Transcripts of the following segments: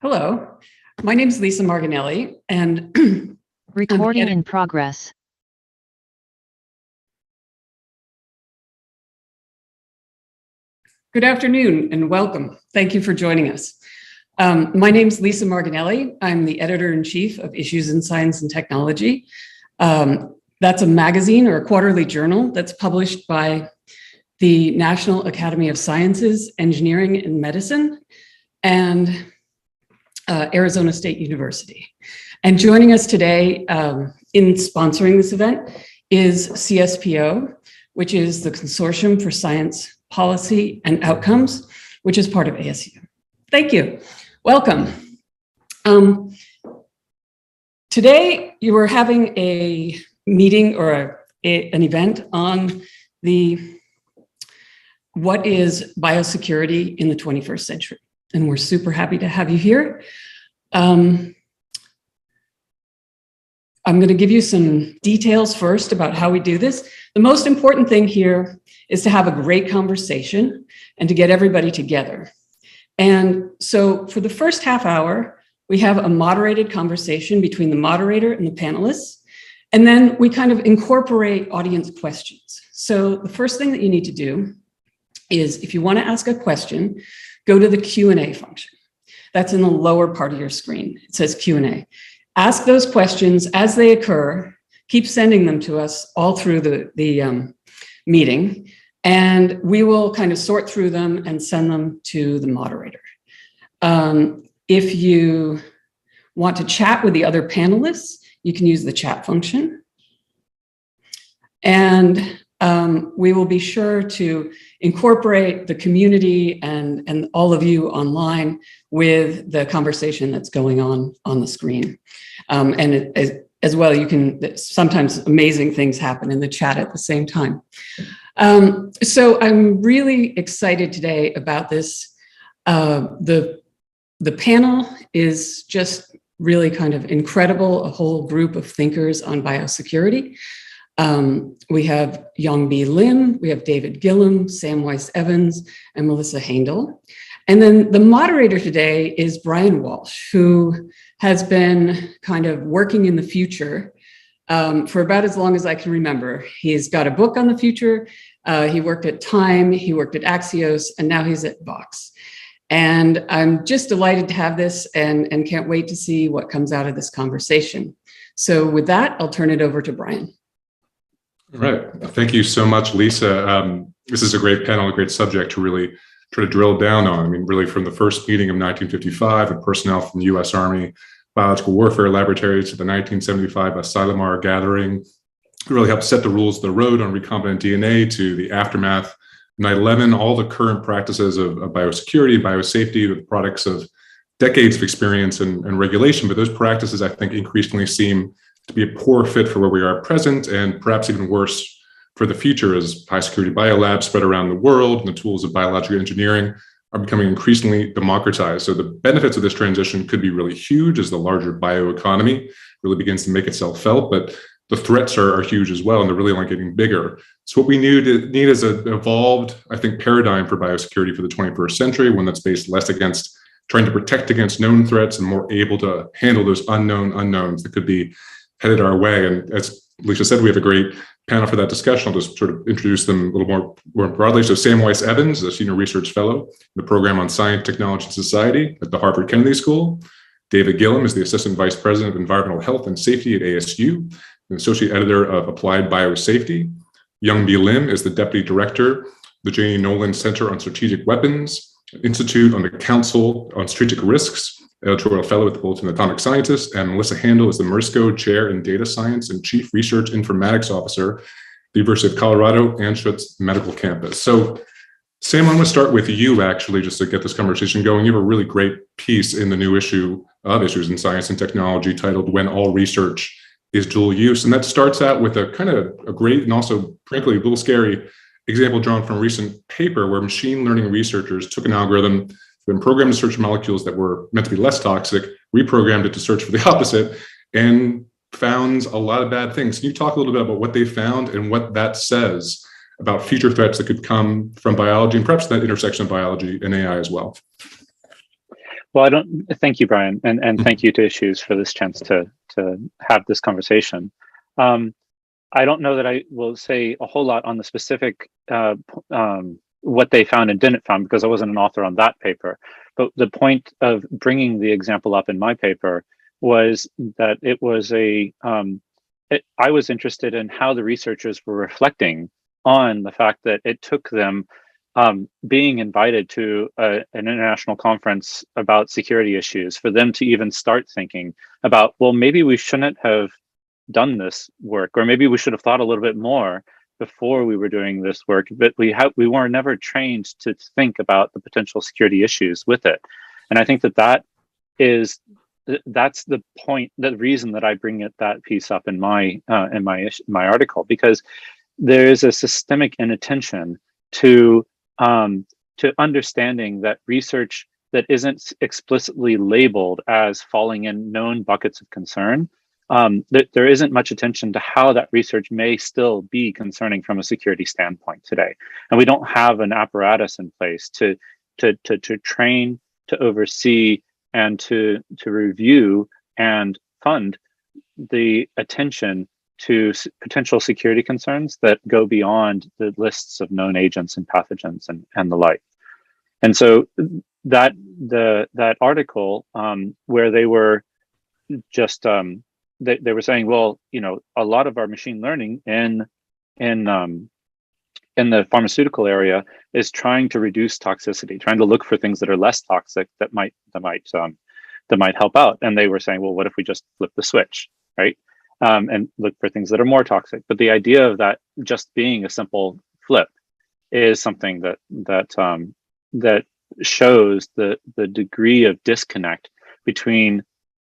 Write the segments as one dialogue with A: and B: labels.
A: Hello, my name is Lisa Marginelli, and
B: Recording in progress.
A: Good afternoon and welcome. Thank you for joining us. My name is Lisa Marginelli. I'm the editor-in-chief of Issues in Science and Technology. That's a magazine or a quarterly journal that's published by the National Academy of Sciences, Engineering, and Medicine, and Arizona State University. And joining us today in sponsoring this event is CSPO, which is the Consortium for Science Policy and Outcomes, which is part of ASU. Thank you. Welcome. Today, you are having a meeting or an event on what is biosecurity in the 21st century. And we're super happy to have you here. I'm going to give you some details first about how we do this. The most important thing here is to have a great conversation and to get everybody together. And so for the first half hour, we have a moderated conversation between the moderator and the panelists. And then we kind of incorporate audience questions. So the first thing that you need to do is, if you want to ask a question, go to the Q&A function. That's in the lower part of your screen. It says Q&A. Ask those questions as they occur. Keep sending them to us all through the meeting, and we will kind of sort through them and send them to the moderator. If you want to chat with the other panelists, you can use the chat function. And we will be sure to incorporate the community and all of you online with the conversation that's going on the screen. As well, you can, sometimes amazing things happen in the chat at the same time. So I'm really excited today about this. The panel is just really kind of incredible, a whole group of thinkers on biosecurity. We have Yong-Bee Lim, we have David Gillum, Weiss Evans, and Melissa Haendel. And then the moderator today is Brian Walsh, who has been kind of working in the future for about as long as I can remember. He's got a book on the future. He worked at Time, he worked at Axios, and now he's at Vox. And I'm just delighted to have this and can't wait to see what comes out of this conversation. So with that, I'll turn it over to Brian.
C: All right. Thank you so much, Lisa. This is a great panel, a great subject to really try to drill down on. I mean, really from the first meeting of 1955 and personnel from the U.S. Army Biological Warfare Laboratories to the 1975 Asilomar Gathering, it really helped set the rules of the road on recombinant DNA, to the aftermath of 9/11, all the current practices of biosecurity, biosafety, the products of decades of experience and regulation. But those practices, I think, increasingly seem to be a poor fit for where we are at present, and perhaps even worse for the future, as high security biolabs spread around the world and the tools of biological engineering are becoming increasingly democratized. So the benefits of this transition could be really huge as the larger bioeconomy really begins to make itself felt, but the threats are huge as well, and they're really only getting bigger. So what we need is an evolved, I think, paradigm for biosecurity for the 21st century, one that's based less against trying to protect against known threats and more able to handle those unknown unknowns that could be headed our way. And as Lisa said, we have a great panel for that discussion. I'll just sort of introduce them a little more broadly. So Weiss Evans is a senior research fellow in the program on science, technology, and society at the Harvard Kennedy School. David Gillum is the assistant vice president of environmental health and safety at ASU, and associate editor of Applied Biosafety. Yong-Bee Lim is the deputy director of the Janie Nolan Center on Strategic Weapons, Institute on the Council on Strategic Risks, editorial fellow at the Bulletin of Atomic Scientists, and Melissa Haendel is the Mersco Chair in Data Science and Chief Research Informatics Officer at the University of Colorado Anschutz Medical Campus. So, Sam, I'm going to start with you, actually, just to get this conversation going. You have a really great piece in the new issue of Issues in Science and Technology titled "When All Research is Dual Use," and that starts out with a kind of a great and also, frankly, a little scary example drawn from a recent paper where machine learning researchers took an algorithm been programmed to search molecules that were meant to be less toxic, reprogrammed it to search for the opposite, and found a lot of bad things. Can you talk a little bit about what they found and what that says about future threats that could come from biology and perhaps that intersection of biology and AI as well?
D: Well, I don't. Thank you, Brian, and thank you to Issues for this chance to have this conversation. I don't know that I will say a whole lot on the specific what they found and didn't found, because I wasn't an author on that paper. But the point of bringing the example up in my paper was that it was I was interested in how the researchers were reflecting on the fact that it took them being invited to an international conference about security issues for them to even start thinking about, well, maybe we shouldn't have done this work, or maybe we should have thought a little bit more before we were doing this work, but we were never trained to think about the potential security issues with it. And I think that's the point, the reason that I bring that piece up in my article, because there is a systemic inattention to understanding that research that isn't explicitly labeled as falling in known buckets of concern, that there isn't much attention to how that research may still be concerning from a security standpoint today. And we don't have an apparatus in place to train, to oversee, and to review and fund the attention to potential security concerns that go beyond the lists of known agents and pathogens and the like. And so that article where they were just they were saying, well, a lot of our machine learning in the pharmaceutical area is trying to reduce toxicity, trying to look for things that are less toxic that might help out. And they were saying, well, what if we just flip the switch, right? And look for things that are more toxic. But the idea of that just being a simple flip is something that shows the degree of disconnect between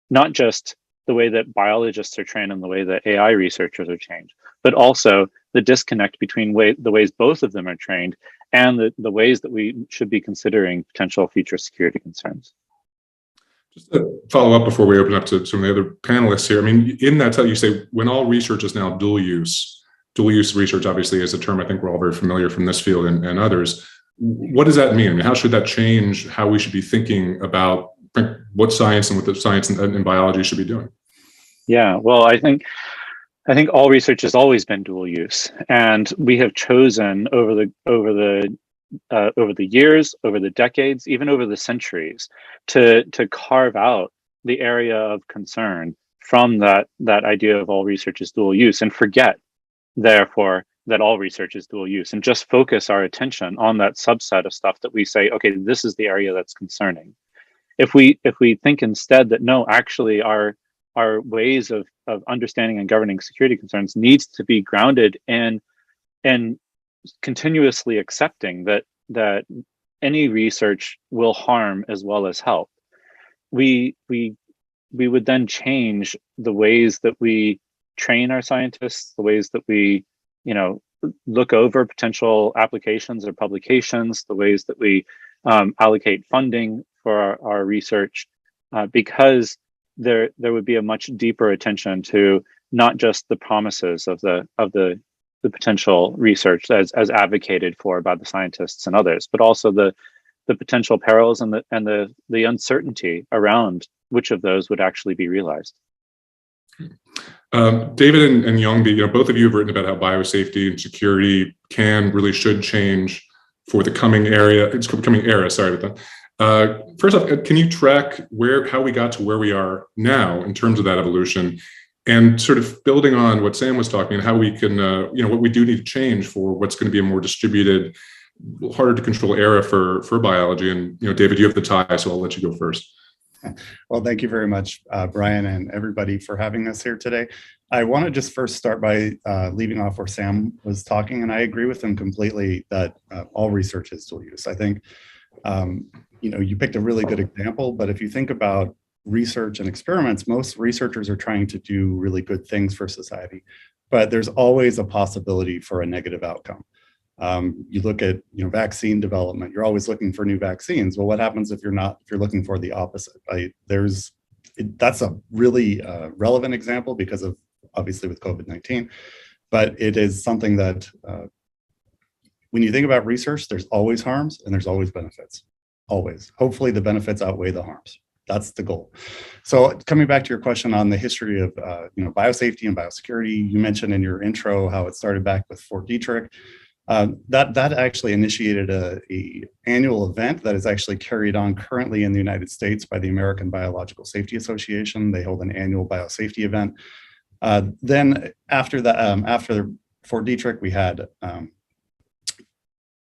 D: not just the way that biologists are trained and the way that AI researchers are trained, but also the disconnect between the ways both of them are trained and the ways that we should be considering potential future security concerns.
C: Just to follow up before we open up to some of the other panelists here, I mean, in that you say when all research is now dual use research obviously is a term I think we're all very familiar from this field and others. What does that mean? I mean, how should that change how we should be thinking about what science and what the science and biology should be doing?
D: Yeah, well, I think all research has always been dual use, and we have chosen over the years, over the decades, even over the centuries, to carve out the area of concern from that idea of all research is dual use, and forget, therefore, that all research is dual use, and just focus our attention on that subset of stuff that we say, okay, this is the area that's concerning. If we think instead that no, actually our ways of understanding and governing security concerns needs to be grounded in continuously accepting that any research will harm as well as help, we would then change the ways that we train our scientists, the ways that we look over potential applications or publications, the ways that we allocate funding for our research, because there would be a much deeper attention to not just the promises of the potential research as advocated for by the scientists and others, but also the potential perils and the uncertainty around which of those would actually be realized.
C: David and Yong-Bee, both of you have written about how biosafety and security really should change for the coming era. Sorry about that. First off, can you track how we got to where we are now in terms of that evolution, and sort of building on what Sam was talking, how we can, what we do need to change for what's going to be a more distributed, harder to control era for biology. And David, you have the tie, so I'll let you go first.
E: Well, thank you very much, Brian, and everybody for having us here today. I want to just first start by leaving off where Sam was talking, and I agree with him completely that all research is dual use. I think, you picked a really good example, but if you think about research and experiments, most researchers are trying to do really good things for society, but there's always a possibility for a negative outcome. You look at vaccine development, you're always looking for new vaccines. Well, what happens if you're looking for the opposite? That's a really relevant example because of obviously with COVID-19, but it is something that when you think about research, there's always harms and there's always benefits. always. Hopefully the benefits outweigh the harms. That's the goal. So coming back to your question on the history of biosafety and biosecurity, you mentioned in your intro how it started back with Fort Detrick. That actually initiated a annual event that is actually carried on currently in the United States by the American Biological Safety Association. They hold an annual biosafety event. Then after Fort Detrick, we had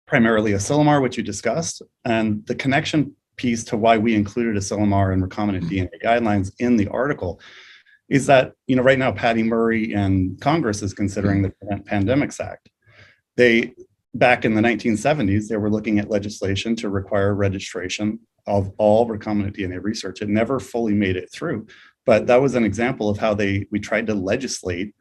E: primarily asilomar, which you discussed, and the connection piece to why we included asilomar and recombinant DNA guidelines in the article is that, right now Patty Murray and Congress is considering the Prevent Pandemics Act. Back in the 1970s, they were looking at legislation to require registration of all recombinant DNA research. It never fully made it through, but that was an example of how we tried to legislate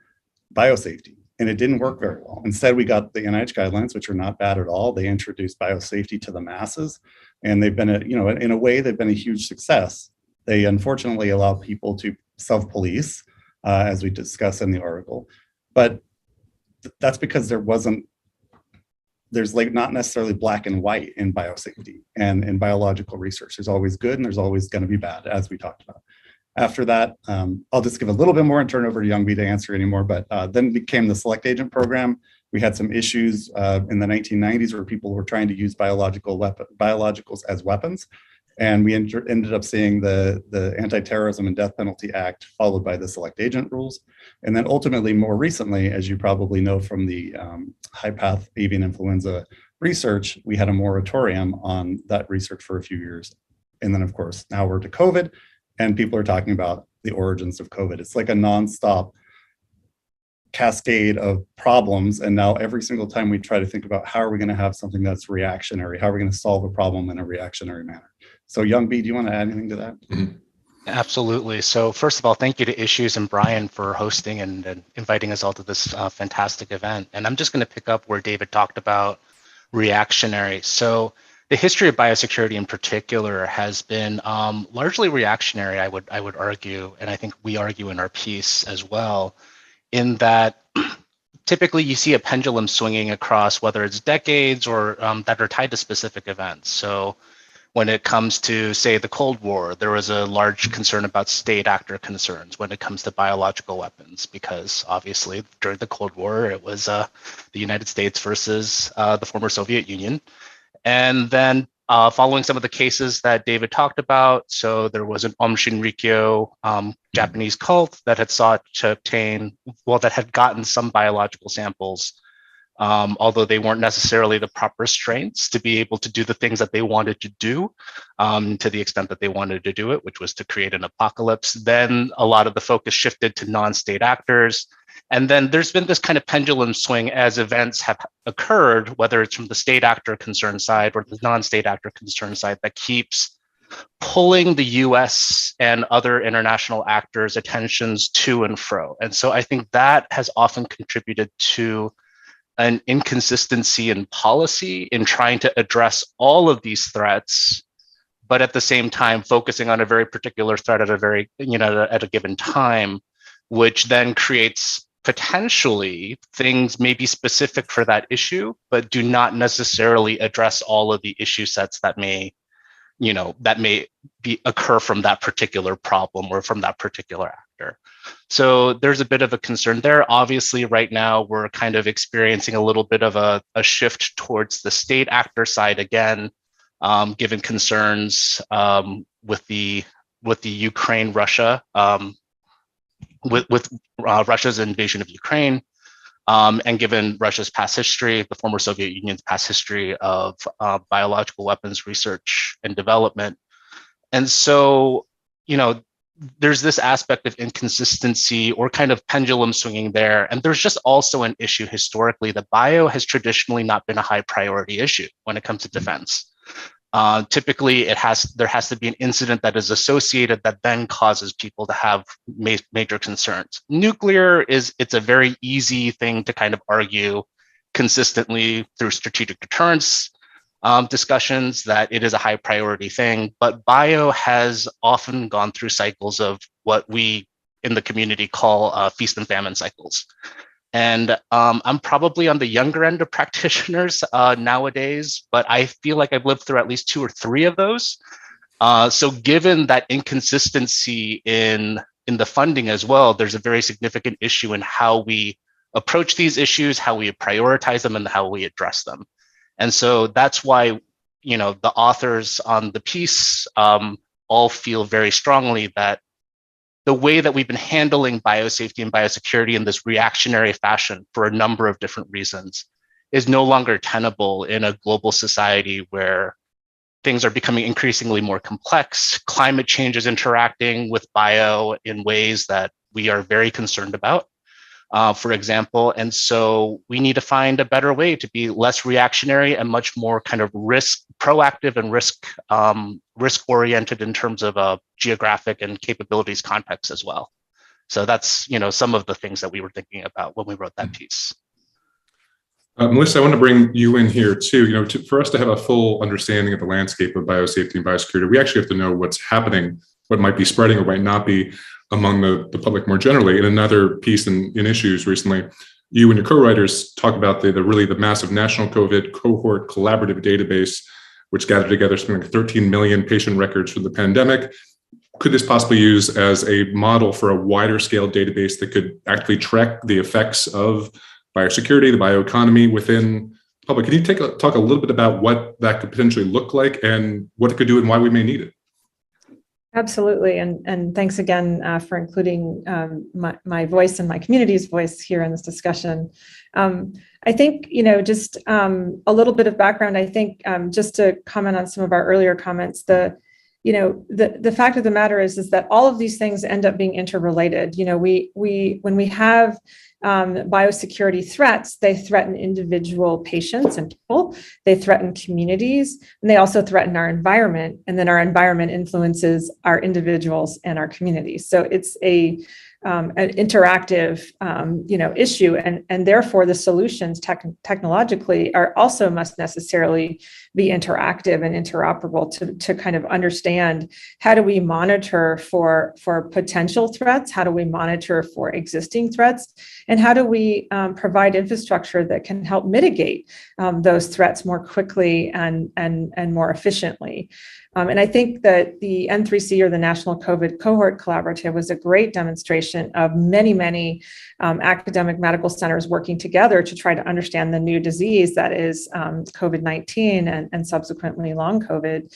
E: biosafety, and it didn't work very well. Instead, we got the NIH guidelines, which are not bad at all. They introduced biosafety to the masses, and they've been, in a way, they've been a huge success. They unfortunately allow people to self-police, as we discuss in the article, but that's because there's not necessarily black and white in biosafety and in biological research. There's always good and there's always going to be bad, as we talked about. After that, I'll just give a little bit more and turn over to Yong-Bee to answer any more, but then became the Select Agent Program. We had some issues in the 1990s where people were trying to use biologicals as weapons. And we ended up seeing the Anti-Terrorism and Death Penalty Act followed by the Select Agent rules. And then ultimately, more recently, as you probably know from the high-path avian influenza research, we had a moratorium on that research for a few years. And then, of course, now we're to COVID, and people are talking about the origins of COVID. It's like a nonstop cascade of problems. And now every single time we try to think about how are we going to have something that's reactionary, how are we going to solve a problem in a reactionary manner? So Yong-Bee, do you want to add anything to that?
F: Mm-hmm. Absolutely. So first of all, thank you to Issues and Brian for hosting and inviting us all to this fantastic event. And I'm just going to pick up where David talked about reactionary. So the history of biosecurity in particular has been largely reactionary, I would argue, and I think we argue in our piece as well, in that typically you see a pendulum swinging across whether it's decades or that are tied to specific events. So when it comes to, say, the Cold War, there was a large concern about state actor concerns when it comes to biological weapons, because obviously during the Cold War, it was the United States versus the former Soviet Union. And then following some of the cases that David talked about, so there was an Aum Shinrikyo Japanese cult that had sought to obtain, that had gotten some biological samples, although they weren't necessarily the proper strains to be able to do the things that they wanted to do to the extent that they wanted to do it, which was to create an apocalypse. Then a lot of the focus shifted to non-state actors. And then there's been this kind of pendulum swing as events have occurred, whether it's from the state actor concern side or the non-state actor concern side, that keeps pulling the US and other international actors' attentions to and fro. And so I think that has often contributed to an inconsistency in policy in trying to address all of these threats, but at the same time focusing on a very particular threat at a given time, which then creates potentially things may be specific for that issue, but do not necessarily address all of the issue sets that may occur from that particular problem or from that particular actor. So there's a bit of a concern there. Obviously, right now, we're kind of experiencing a little bit of a shift towards the state actor side again, given concerns with the Ukraine-Russia, with Russia's invasion of Ukraine, and given Russia's past history, the former Soviet Union's past history of biological weapons research and development. And so, there's this aspect of inconsistency or kind of pendulum swinging there. And there's just also an issue historically that bio has traditionally not been a high priority issue when it comes to defense. Typically, there has to be an incident that is associated that then causes people to have major concerns. Nuclear it's a very easy thing to kind of argue consistently through strategic deterrence discussions that it is a high priority thing, but bio has often gone through cycles of what we in the community call feast and famine cycles. And I'm probably on the younger end of practitioners nowadays, but I feel like I've lived through at least 2 or 3 of those. So given that inconsistency in the funding as well, there's a very significant issue in how we approach these issues, how we prioritize them, and how we address them. And so that's why, the authors on the piece all feel very strongly that the way that we've been handling biosafety and biosecurity in this reactionary fashion for a number of different reasons is no longer tenable in a global society where things are becoming increasingly more complex. Climate change is interacting with bio in ways that we are very concerned about, for example. And so we need to find a better way to be less reactionary and much more kind of proactive and risk oriented in terms of geographic and capabilities context as well. So that's, some of the things that we were thinking about when we wrote that piece.
C: Melissa, I want to bring you in here too. For us to have a full understanding of the landscape of biosafety and biosecurity, we actually have to know what's happening, what might be spreading or might not be among the public more generally. In another piece in Issues recently, you and your co-writers talk about the massive national COVID cohort collaborative database, which gathered together something like 13 million patient records from the pandemic. Could this possibly use as a model for a wider scale database that could actually track the effects of biosecurity, the bioeconomy within the public? Can you talk a little bit about what that could potentially look like and what it could do and why we may need it?
G: Absolutely. And thanks again for including my voice and my community's voice here in this discussion. I think, just a little bit of background, I think just to comment on some of our earlier comments, the fact of the matter is that all of these things end up being interrelated. When we have biosecurity threats, they threaten individual patients and people, they threaten communities, and they also threaten our environment. And then our environment influences our individuals and our communities. So it's an interactive, issue, and therefore the solutions technologically also must necessarily be interactive and interoperable to kind of understand how do we monitor for potential threats, how do we monitor for existing threats, and how do we provide infrastructure that can help mitigate those threats more quickly and more efficiently. And I think that the N3C, or the National COVID Cohort Collaborative, was a great demonstration of many academic medical centers working together to try to understand the new disease that is COVID-19 and subsequently long COVID.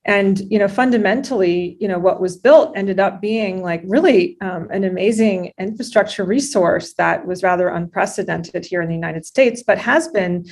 G: And, fundamentally, what was built ended up being really an amazing infrastructure resource that was rather unprecedented here in the United States, but has been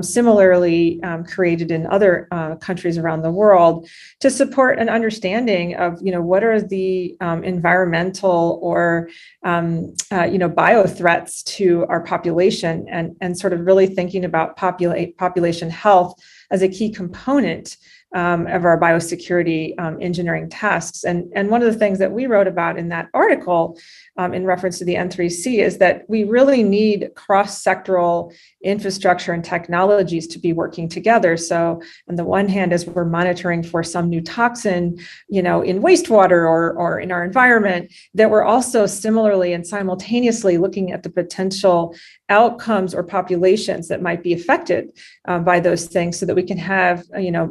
G: similarly created in other countries around the world to support an understanding of, what are the environmental or, bio threats to our population, and sort of really thinking about population health as a key component of our biosecurity engineering tasks. And one of the things that we wrote about in that article in reference to the N3C is that we really need cross-sectoral infrastructure and technologies to be working together. So on the one hand, as we're monitoring for some new toxin, in wastewater or in our environment, that we're also similarly and simultaneously looking at the potential outcomes or populations that might be affected by those things, so that we can have,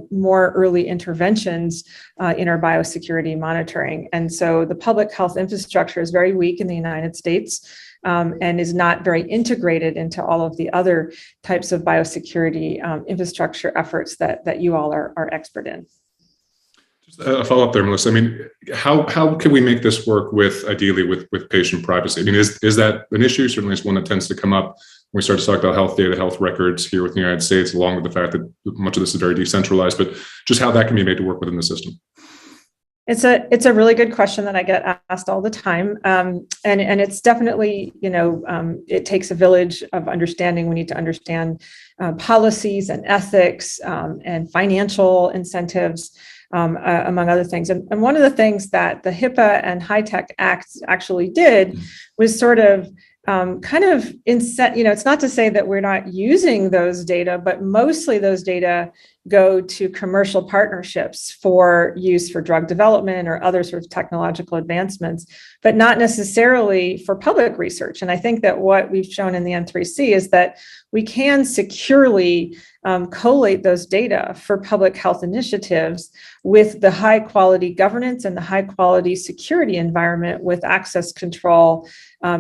G: more early interventions in our biosecurity monitoring. And so the public health infrastructure is very weak in the United States and is not very integrated into all of the other types of biosecurity infrastructure efforts that you all are expert in.
C: Just a follow up there, Melissa. I mean, how can we make this work ideally with patient privacy? I mean, is that an issue? Certainly it's one that tends to come up when we start to talk about health data, health records here within the United States, along with the fact that much of this is very decentralized, but just how that can be made to work within the system.
G: It's a really good question that I get asked all the time. And it's definitely, it takes a village of understanding. We need to understand policies and ethics and financial incentives, among other things. And one of the things that the HIPAA and HITECH Acts actually did was sort of it's not to say that we're not using those data, but mostly those data go to commercial partnerships for use for drug development or other sort of technological advancements, but not necessarily for public research. And I think that what we've shown in the N3C is that we can securely collate those data for public health initiatives with the high quality governance and the high quality security environment, with access control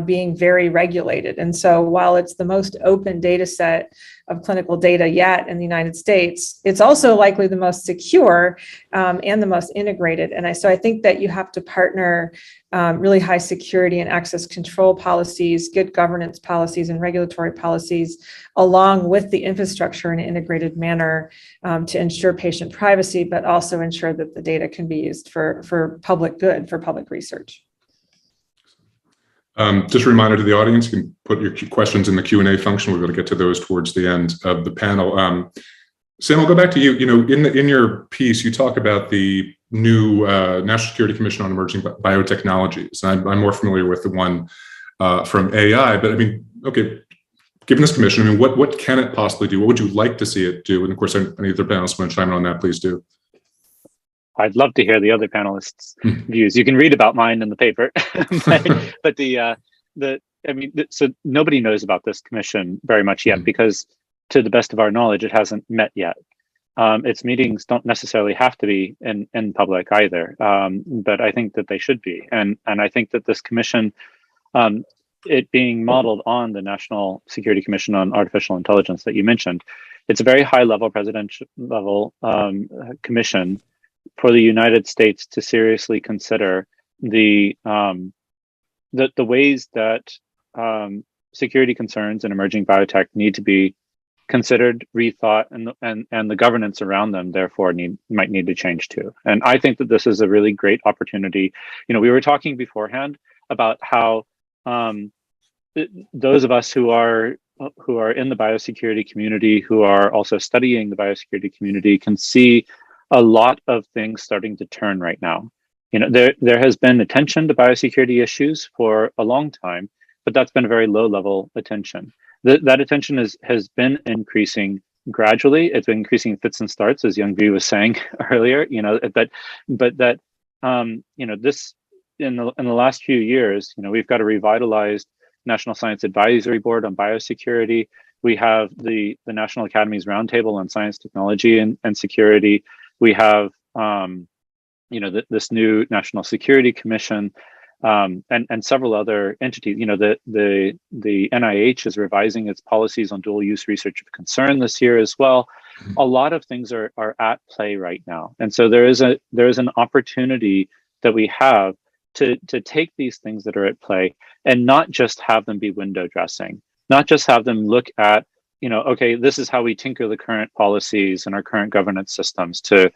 G: being very regulated. And so while it's the most open data set of clinical data yet in the United States, it's also likely the most secure and the most integrated. And so I think that you have to partner really high security and access control policies, good governance policies and regulatory policies, along with the infrastructure in an integrated manner to ensure patient privacy, but also ensure that the data can be used for public good, for public research.
C: Just a reminder to the audience, you can put your questions in the Q&A function. We're going to get to those towards the end of the panel. Sam, I'll go back to you. You know, in your piece, you talk about the new National Security Commission on Emerging Biotechnologies. I'm more familiar with the one from AI, but I mean, okay, given this commission, I mean, what can it possibly do? What would you like to see it do? And of course, any other panelists want to chime in on that, please do.
D: I'd love to hear the other panelists' views. You can read about mine in the paper, so nobody knows about this commission very much yet, because to the best of our knowledge, it hasn't met yet. Its meetings don't necessarily have to be in public either, but I think that they should be. And I think that this commission, it being modeled on the National Security Commission on Artificial Intelligence that you mentioned, it's a very high level presidential level commission for the United States to seriously consider the ways that security concerns in emerging biotech need to be considered, rethought, and the governance around them therefore might need to change too. And I think that this is a really great opportunity. You know, we were talking beforehand about how those of us who are in the biosecurity community, who are also studying the biosecurity community, can see a lot of things starting to turn right now. You know, there has been attention to biosecurity issues for a long time, but that's been a very low level attention. That attention has been increasing gradually. It's been increasing in fits and starts, as Yong-Bee was saying earlier. You know, but that you know, this in the last few years, you know, we've got a revitalized National Science Advisory Board on biosecurity. We have the National Academy's Roundtable on Science, Technology, and Security. We have, you know, this new National Security Commission and several other entities. You know, the NIH is revising its policies on dual-use research of concern this year as well. A lot of things are at play right now, and so there is an opportunity that we have to take these things that are at play and not just have them be window dressing, not just have them look at, you know, okay, this is how we tinker the current policies and our current governance systems to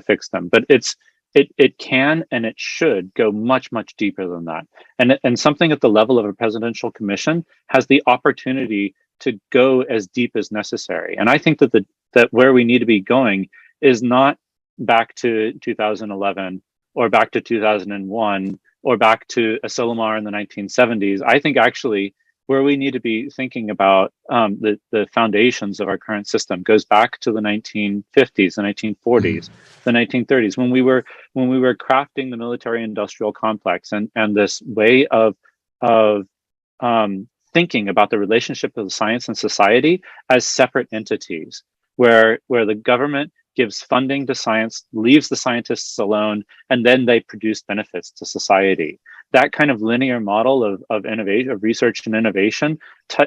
D: fix them. But it can and it should go much deeper than that. And something at the level of a presidential commission has the opportunity to go as deep as necessary. And I think that where we need to be going is not back to 2011 or back to 2001 or back to Asilomar in the 1970s. I think actually where we need to be thinking about the foundations of our current system goes back to the 1950s, the 1940s, the 1930s, when we were crafting the military-industrial complex and this way of thinking about the relationship of science and society as separate entities, where the government gives funding to science, leaves the scientists alone, and then they produce benefits to society. That kind of linear model of innovation, of research and innovation,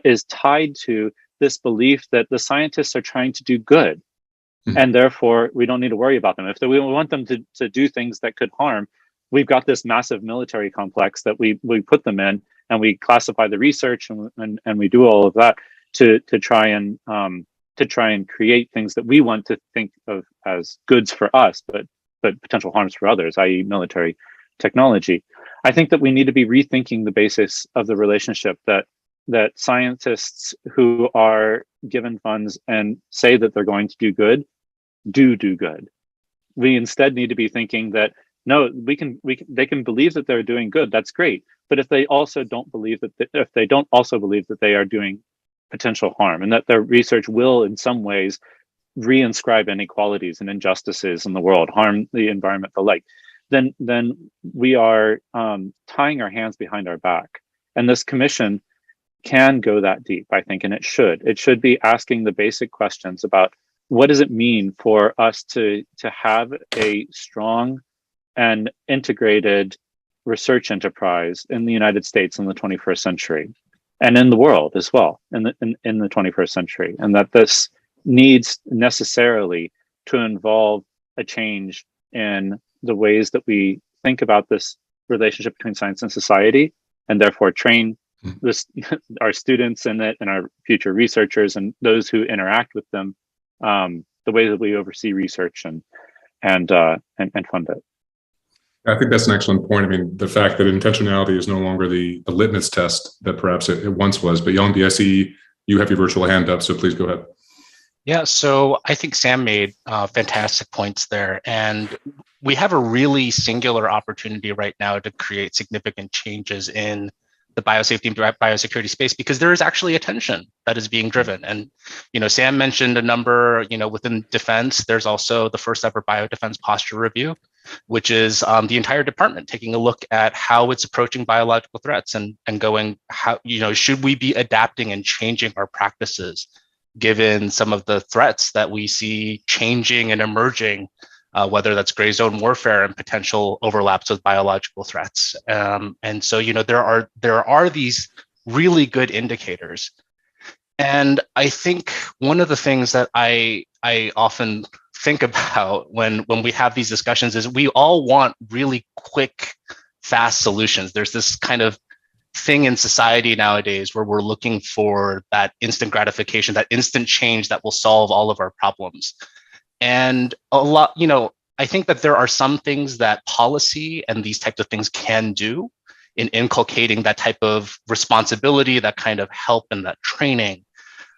D: is tied to this belief that the scientists are trying to do good, and therefore we don't need to worry about them. If we want them to do things that could harm, we've got this massive military complex that we put them in, and we classify the research and we do all of that to try and create things that we want to think of as goods for us, but potential harms for others, i.e. military technology. I think that we need to be rethinking the basis of the relationship that scientists who are given funds and say that they're going to do good, do good. We instead need to be thinking that, no, they can believe that they're doing good, that's great. But if they also don't believe that they are doing potential harm, and that their research will in some ways reinscribe inequalities and injustices in the world, harm the environment, the like, then we are tying our hands behind our back. And this commission can go that deep, I think, and it should. It should be asking the basic questions about what does it mean for us to have a strong and integrated research enterprise in the United States in the 21st century, and in the world as well in the 21st century, and that this needs necessarily to involve a change in the ways that we think about this relationship between science and society, and therefore train our students in it and our future researchers and those who interact with them, the way that we oversee research and fund it.
C: I think that's an excellent point. I mean, the fact that intentionality is no longer the litmus test that perhaps it once was. But Yong-Bee, I see you have your virtual hand up, so please go ahead.
F: Yeah, so I think Sam made fantastic points there. And we have a really singular opportunity right now to create significant changes in the biosafety and biosecurity space, because there is actually attention that is being driven. And, Sam mentioned a number, within defense, there's also the first ever biodefense posture review, which is the entire department taking a look at how it's approaching biological threats and going, how, should we be adapting and changing our practices given some of the threats that we see changing and emerging, whether that's gray zone warfare and potential overlaps with biological threats. And so, there are these really good indicators. And I think one of the things that I often think about when we have these discussions is we all want really quick, fast solutions. There's this kind of thing in society nowadays where we're looking for that instant gratification, that instant change that will solve all of our problems. And a lot, I think that there are some things that policy and these types of things can do in inculcating that type of responsibility, that kind of help and that training.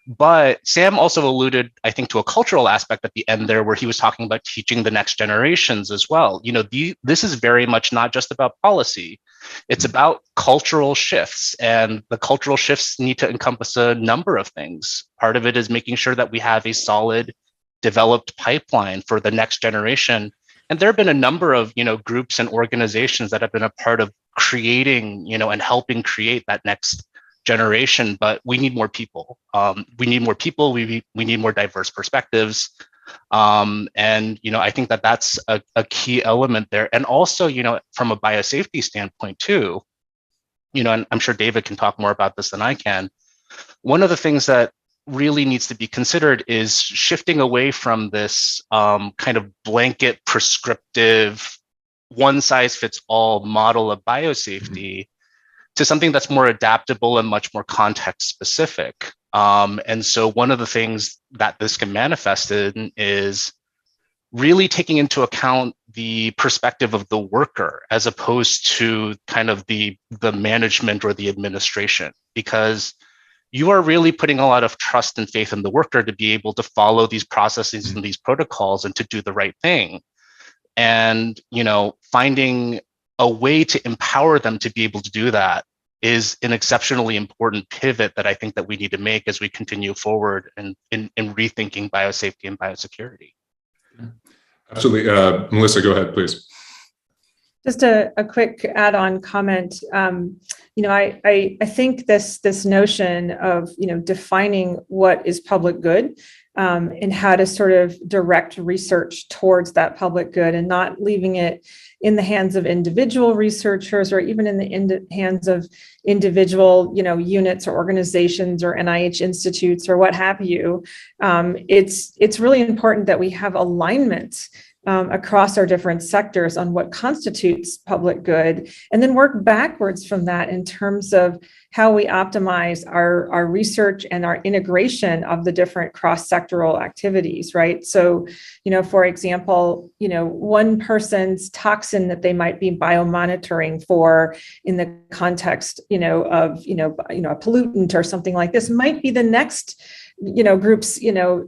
F: But Sam also alluded, I think, to a cultural aspect at the end there, where he was talking about teaching the next generations as well. This is very much not just about policy. It's about cultural shifts, and the cultural shifts need to encompass a number of things. Part of it is making sure that we have a solid, developed pipeline for the next generation. And there have been a number of, groups and organizations that have been a part of creating, and helping create that next generation, but we need more people. We need more people. We need more diverse perspectives. And, I think that that's a key element there. And also, from a biosafety standpoint too, and I'm sure David can talk more about this than I can. One of the things that really needs to be considered is shifting away from this kind of blanket prescriptive, one size fits all model of biosafety to something that's more adaptable and much more context specific. And so one of the things that this can manifest in is really taking into account the perspective of the worker as opposed to kind of the management or the administration, because you are really putting a lot of trust and faith in the worker to be able to follow these processes and these protocols and to do the right thing. And, finding a way to empower them to be able to do that is an exceptionally important pivot that I think that we need to make as we continue forward in rethinking biosafety and biosecurity.
C: Absolutely. Melissa, go ahead, please.
G: Just a quick add-on comment. I think this notion of defining what is public good and how to sort of direct research towards that public good and not leaving it in the hands of individual researchers or even in the hands of individual units or organizations or NIH institutes or what have you. It's really important that we have alignment across our different sectors on what constitutes public good, and then work backwards from that in terms of how we optimize our research and our integration of the different cross-sectoral activities, right? So, for example, one person's toxin that they might be biomonitoring for in the context, of a pollutant or something like this might be the next group's,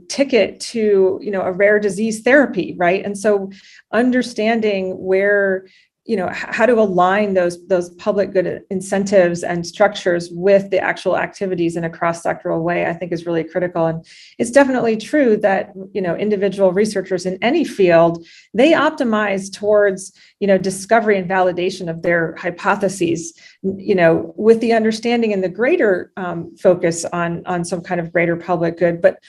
G: ticket to, a rare disease therapy, right? And so understanding where how to align those public good incentives and structures with the actual activities in a cross-sectoral way, I think is really critical. And it's definitely true that, individual researchers in any field, they optimize towards, discovery and validation of their hypotheses, with the understanding and the greater focus on some kind of greater public good. But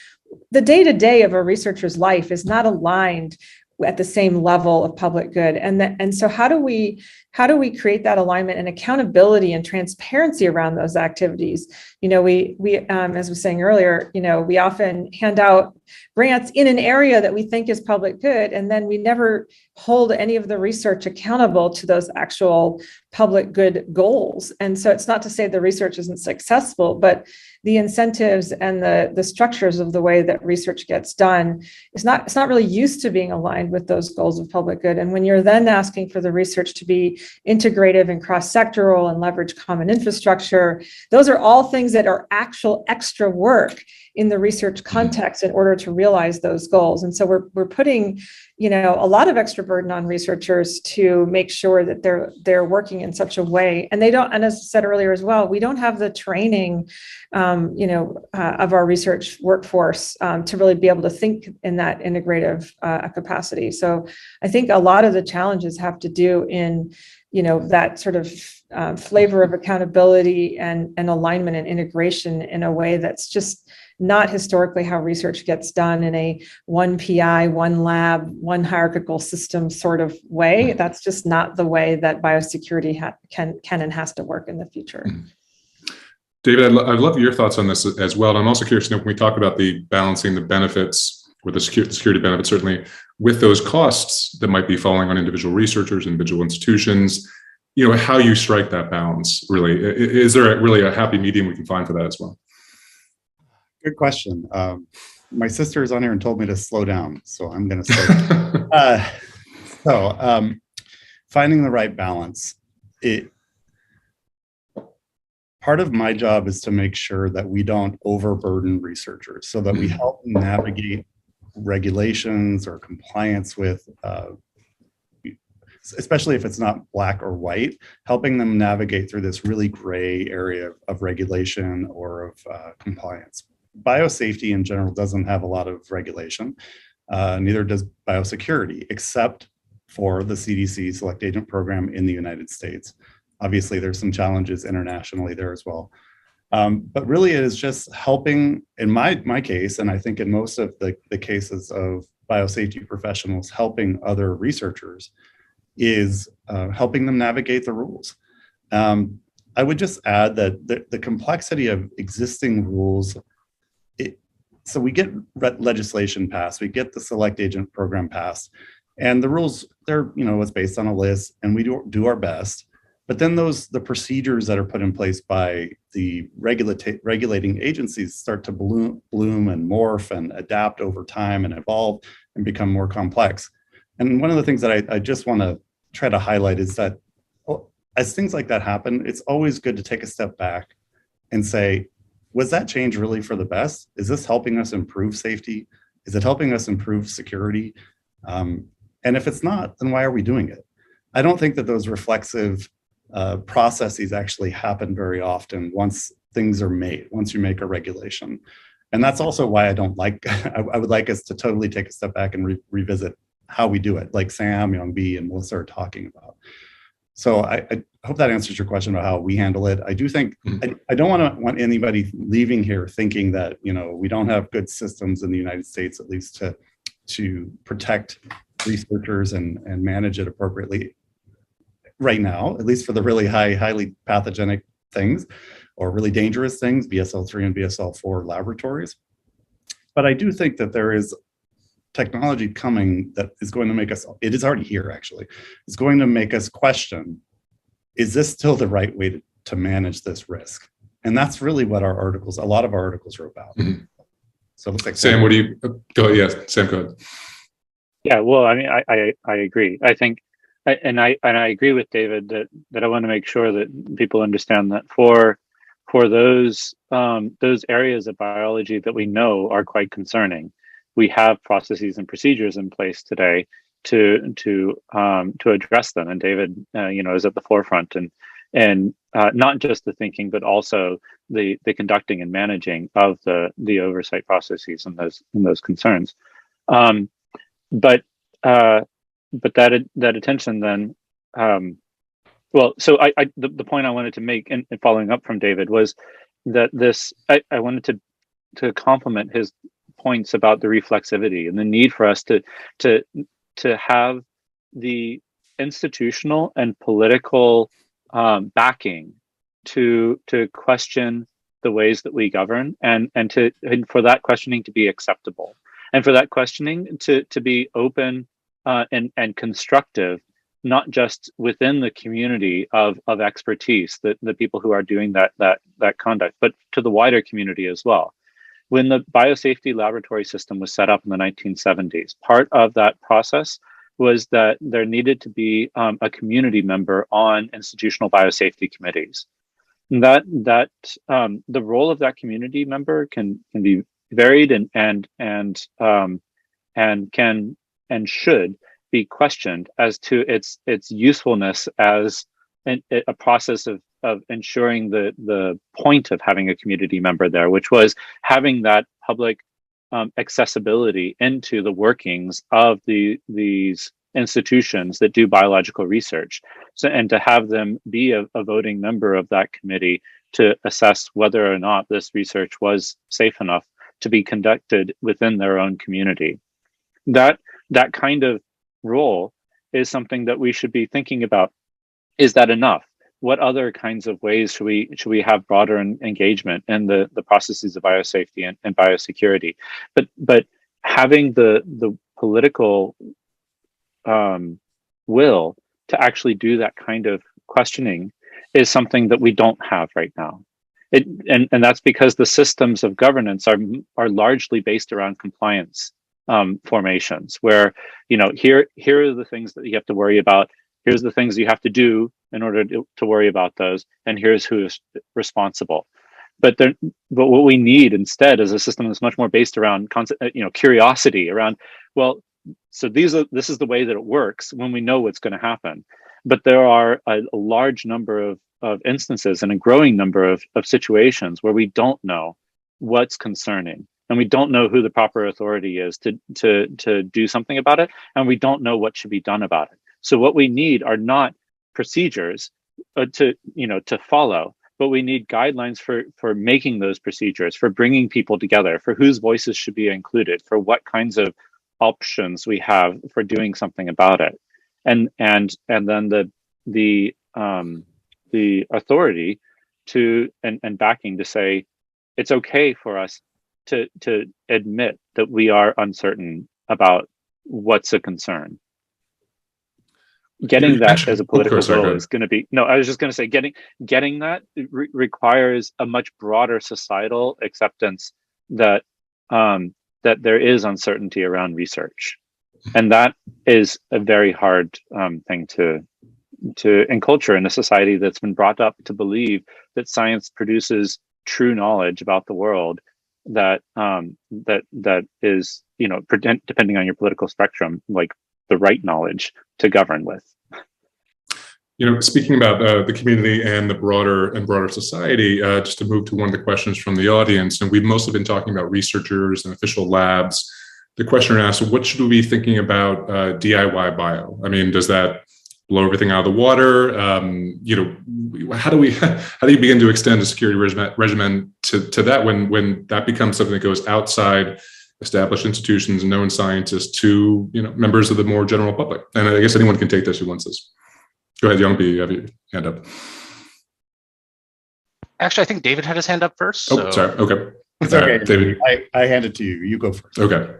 G: the day-to-day of a researcher's life is not aligned at the same level of public good. And so how do we create that alignment and accountability and transparency around those activities? We as I was saying earlier, we often hand out grants in an area that we think is public good, and then we never hold any of the research accountable to those actual public good goals. And so it's not to say the research isn't successful, but the incentives and the structures of the way that research gets done it's not really used to being aligned with those goals of public good. And when you're then asking for the research to be integrative and cross-sectoral and leverage common infrastructure, those are all things that are actual extra work in the research context in order to realize those goals. And so we're putting, a lot of extra burden on researchers to make sure that they're working in such a way. And they don't, and as I said earlier as well, we don't have the training, of our research workforce to really be able to think in that integrative capacity. So I think a lot of the challenges have to do in, that sort of flavor of accountability and alignment and integration in a way that's just not historically how research gets done in a one PI, one lab, one hierarchical system sort of way. That's just not the way that biosecurity can and has to work in the future.
C: David, I'd love your thoughts on this as well. And I'm also curious to know, when we talk about the balancing the benefits or the security benefits, certainly with those costs that might be falling on individual researchers, individual institutions, how you strike that balance, really. Is there really a happy medium we can find for that as well?
E: Good question. My sister is on here and told me to slow down, so I'm going to slow down. Finding the right balance. Part of my job is to make sure that we don't overburden researchers, so that we help them navigate regulations or compliance with, especially if it's not black or white, helping them navigate through this really gray area of regulation or of compliance. Biosafety in general doesn't have a lot of regulation, neither does biosecurity, except for the CDC Select Agent Program in the United States. Obviously, there's some challenges internationally there as well. But really, it is just helping, in my case, and I think in most of the cases of biosafety professionals helping other researchers, is helping them navigate the rules. I would just add that the complexity of existing rules, so we get legislation passed, we get the Select Agent Program passed, and the rules, it's based on a list, and we do our best. But then the procedures that are put in place by the regulating agencies start to bloom and morph and adapt over time and evolve and become more complex. And one of the things that I just want to try to highlight is that as things like that happen, it's always good to take a step back and say, was that change really for the best? Is this helping us improve safety? Is it helping us improve security? And if it's not, then why are we doing it? I don't think that those reflexive processes actually happen very often once things are made, once you make a regulation. And that's also why I don't like, I would like us to totally take a step back and revisit how we do it, like Sam, Yong-Bee, and Melissa are talking about. So I hope that answers your question about how we handle it. I do think, I don't want anybody leaving here thinking that, we don't have good systems in the United States, at least to protect researchers and manage it appropriately. Right now, at least for the really highly pathogenic things or really dangerous things, BSL-3 and BSL-4 laboratories. But I do think that there is technology coming that is going to make us, it is already here actually, it's going to make us question, is this still the right way to manage this risk? And that's really what a lot of our articles are about. So it looks like
C: Sam, what do you, go ahead, yes, Sam, go ahead.
D: Yeah, well, I mean, I agree. I think, and I agree with David that I want to make sure that people understand that for those areas of biology that we know are quite concerning, we have processes and procedures in place today to address them. And David, is at the forefront, and not just the thinking, but also the conducting and managing of the oversight processes and those concerns. But that attention then, so the point I wanted to make in following up from David was that I wanted to complement his points about the reflexivity and the need for us to have the institutional and political backing to question the ways that we govern, and for that questioning to be acceptable, and for that questioning to be open and constructive, not just within the community of expertise, the people who are doing that conduct, but to the wider community as well. When the biosafety laboratory system was set up in the 1970s, part of that process was that there needed to be a community member on institutional biosafety committees. And that the role of that community member can be varied and can and should be questioned as to its usefulness as a process of ensuring the point of having a community member there, which was having that public accessibility into the workings of these institutions that do biological research. So, and to have them be a voting member of that committee to assess whether or not this research was safe enough to be conducted within their own community. That kind of role is something that we should be thinking about. Is that enough? What other kinds of ways should we have broader engagement in the processes of biosafety and biosecurity? But having the political will to actually do that kind of questioning is something that we don't have right now. And that's because the systems of governance are largely based around compliance formations, where here are the things that you have to worry about. Here's the things you have to do in order to worry about those, and here's who is responsible. But what we need instead is a system that's much more based around curiosity around, well, so this is the way that it works when we know what's going to happen. But there are a large number of instances and a growing number of situations where we don't know what's concerning, and we don't know who the proper authority is to do something about it, and we don't know what should be done about it. So what we need are not procedures to follow, but we need guidelines for making those procedures, for bringing people together, for whose voices should be included, for what kinds of options we have for doing something about it, and then the authority to and backing to say it's okay for us to admit that we are uncertain about what's a concern. Getting that as a political goal is going to be I was just going to say getting that requires a much broader societal acceptance that there is uncertainty around research, and that is a very hard thing to enculture in a society that's been brought up to believe that science produces true knowledge about the world that is depending on your political spectrum, like the right knowledge to govern with.
C: Speaking about the community and the broader society, just to move to one of the questions from the audience, and we've mostly been talking about researchers and official labs. The questioner asked, what should we be thinking about DIY bio? I mean, does that blow everything out of the water? How do you begin to extend a security regimen to that when that becomes something that goes outside established institutions and known scientists to members of the more general public? And I guess anyone can take this who wants this. Go ahead, Yong-Bee, you have your hand up.
F: Actually, I think David had his hand up first.
C: Oh, sorry. Okay.
E: It's okay,
C: David.
E: I hand it to you. You go first.
C: Okay.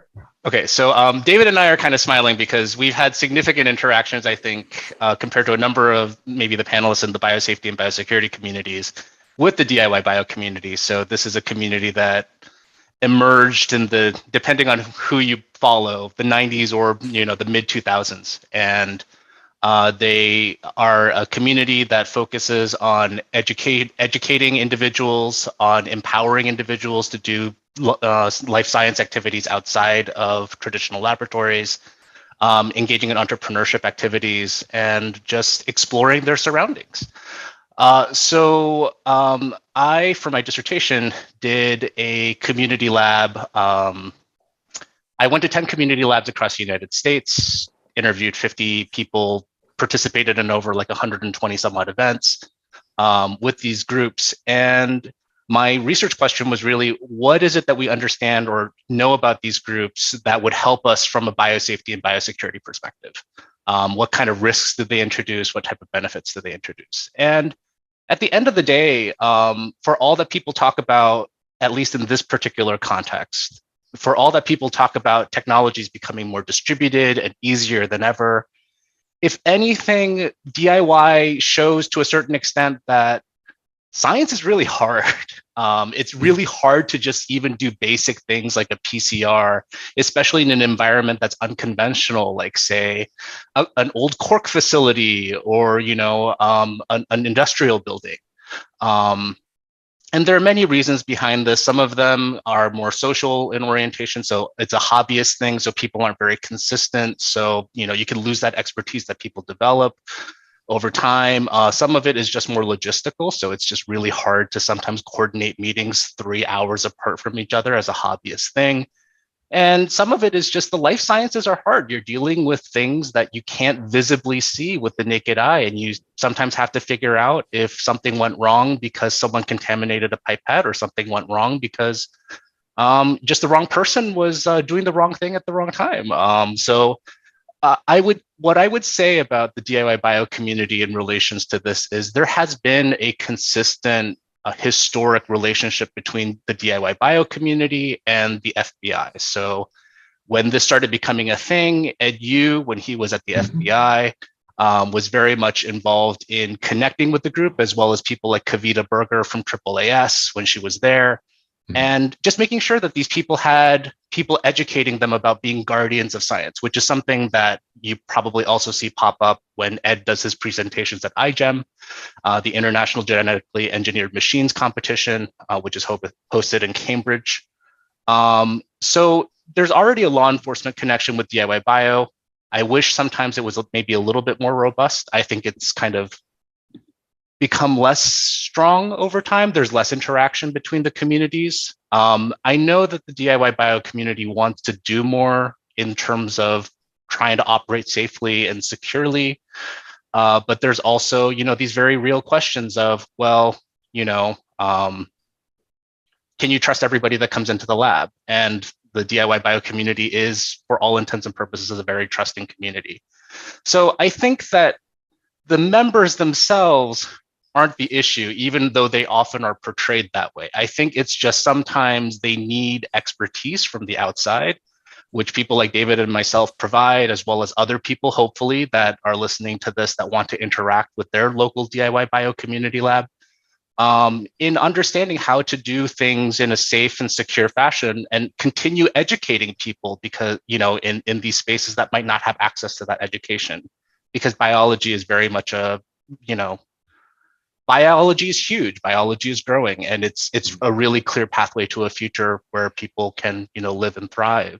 F: Okay, so David and I are kind of smiling because we've had significant interactions, I think, compared to a number of maybe the panelists in the biosafety and biosecurity communities with the DIY bio community. So this is a community that emerged in depending on who you follow, the 90s or the mid 2000s, and they are a community that focuses on educating individuals, on empowering individuals to do life science activities outside of traditional laboratories. engaging in entrepreneurship activities, and just exploring their surroundings. I, for my dissertation, did a community lab. I went to 10 community labs across the United States, interviewed 50 people, participated in over like 120 some odd events with these groups. And my research question was really, what is it that we understand or know about these groups that would help us from a biosafety and biosecurity perspective? What kind of risks did they introduce? What type of benefits did they introduce? And at the end of the day, for all that people talk about, at least in this particular context, for all that people talk about technologies becoming more distributed and easier than ever, if anything, DIY shows to a certain extent that science is really hard. It's really hard to just even do basic things like a PCR, especially in an environment that's unconventional, like say an old cork facility or an industrial building. And there are many reasons behind this. Some of them are more social in orientation. So it's a hobbyist thing. So people aren't very consistent. So, you can lose that expertise that people develop over time. Some of it is just more logistical. So it's just really hard to sometimes coordinate meetings 3 hours apart from each other as a hobbyist thing. And some of it is just the life sciences are hard. You're dealing with things that you can't visibly see with the naked eye. And you sometimes have to figure out if something went wrong because someone contaminated a pipette, or something went wrong because just the wrong person was doing the wrong thing at the wrong time. What I would say about the DIY bio community in relations to this is there has been a consistent historic relationship between the DIY bio community and the FBI. So when this started becoming a thing, Ed Yu, when he was at the FBI, was very much involved in connecting with the group, as well as people like Kavita Berger from AAAS when she was there. And just making sure that these people had people educating them about being guardians of science, which is something that you probably also see pop up when Ed does his presentations at iGEM, the International Genetically Engineered Machines Competition, which is hosted in Cambridge. So there's already a law enforcement connection with DIY Bio. I wish sometimes it was maybe a little bit more robust. I think it's kind of become less strong over time. There's less interaction between the communities. I know that the DIY bio community wants to do more in terms of trying to operate safely and securely. But there's also, these very real questions of, can you trust everybody that comes into the lab? And the DIY bio community is, for all intents and purposes, a very trusting community. So I think that the members themselves aren't the issue, even though they often are portrayed that way. I think it's just sometimes they need expertise from the outside, which people like David and myself provide, as well as other people, hopefully, that are listening to this that want to interact with their local DIY bio community lab, in understanding how to do things in a safe and secure fashion and continue educating people, because, in these spaces that might not have access to that education, because biology is very much biology is huge, biology is growing, and it's a really clear pathway to a future where people can, live and thrive.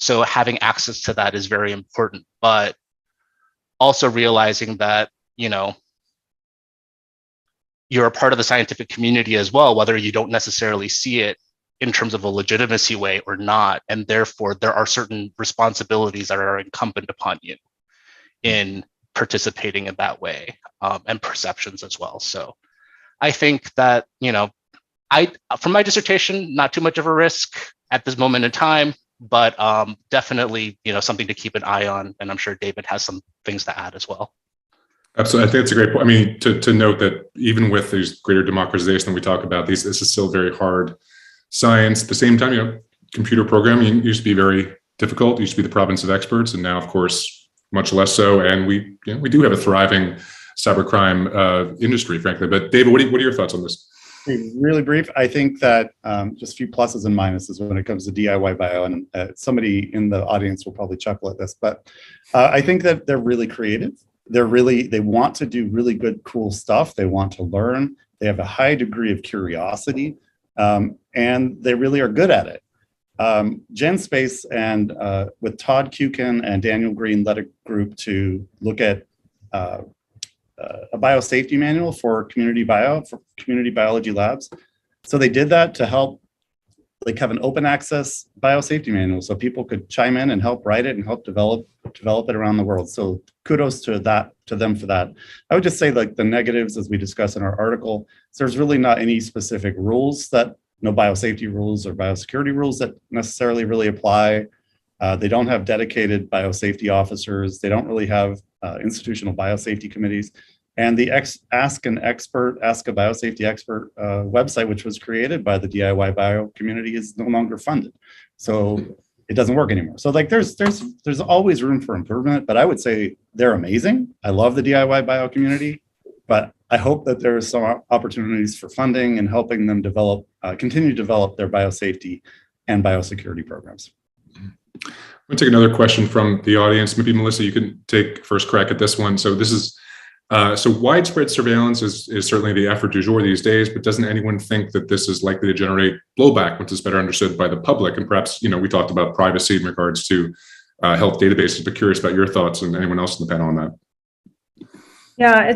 F: So having access to that is very important, but also realizing that, you're a part of the scientific community as well, whether you don't necessarily see it in terms of a legitimacy way or not. And therefore, there are certain responsibilities that are incumbent upon you in participating in that way, and perceptions as well. So I think that, from my dissertation, not too much of a risk at this moment in time, but definitely, something to keep an eye on. And I'm sure David has some things to add as well.
C: Absolutely. I think it's a great point. I mean, to note that even with these greater democratization that we talk about, this is still very hard science. At the same time, computer programming used to be very difficult. It used to be the province of experts. And now, of course, much less so. And we do have a thriving cybercrime industry, frankly. But David, what are your thoughts on this?
E: Really brief. I think that just a few pluses and minuses when it comes to DIY bio, and somebody in the audience will probably chuckle at this, but I think that they're really creative. They want to do really good, cool stuff. They want to learn. They have a high degree of curiosity, and they really are good at it. GenSpace and with Todd Kukin and Daniel Green led a group to look at a biosafety manual for community biology labs. So they did that to help have an open access biosafety manual so people could chime in and help write it and help develop it around the world. So kudos to them for that. I would just say the negatives, as we discuss in our article, there's really not any specific rules no biosafety rules or biosecurity rules that necessarily really apply. They don't have dedicated biosafety officers. They don't really have institutional biosafety committees. And the Ask a Biosafety Expert website, which was created by the DIY bio community, is no longer funded. So it doesn't work anymore. So there's always room for improvement, but I would say they're amazing. I love the DIY bio community, but I hope that there's some opportunities for funding and helping them continue to develop their biosafety and biosecurity programs.
C: I'm going to take another question from the audience. Maybe Melissa, you can take first crack at this one. So this is so widespread surveillance is certainly the effort du jour these days, but doesn't anyone think that this is likely to generate blowback once it's better understood by the public? And perhaps, we talked about privacy in regards to health databases, but curious about your thoughts and anyone else in the panel on that.
G: Yeah, I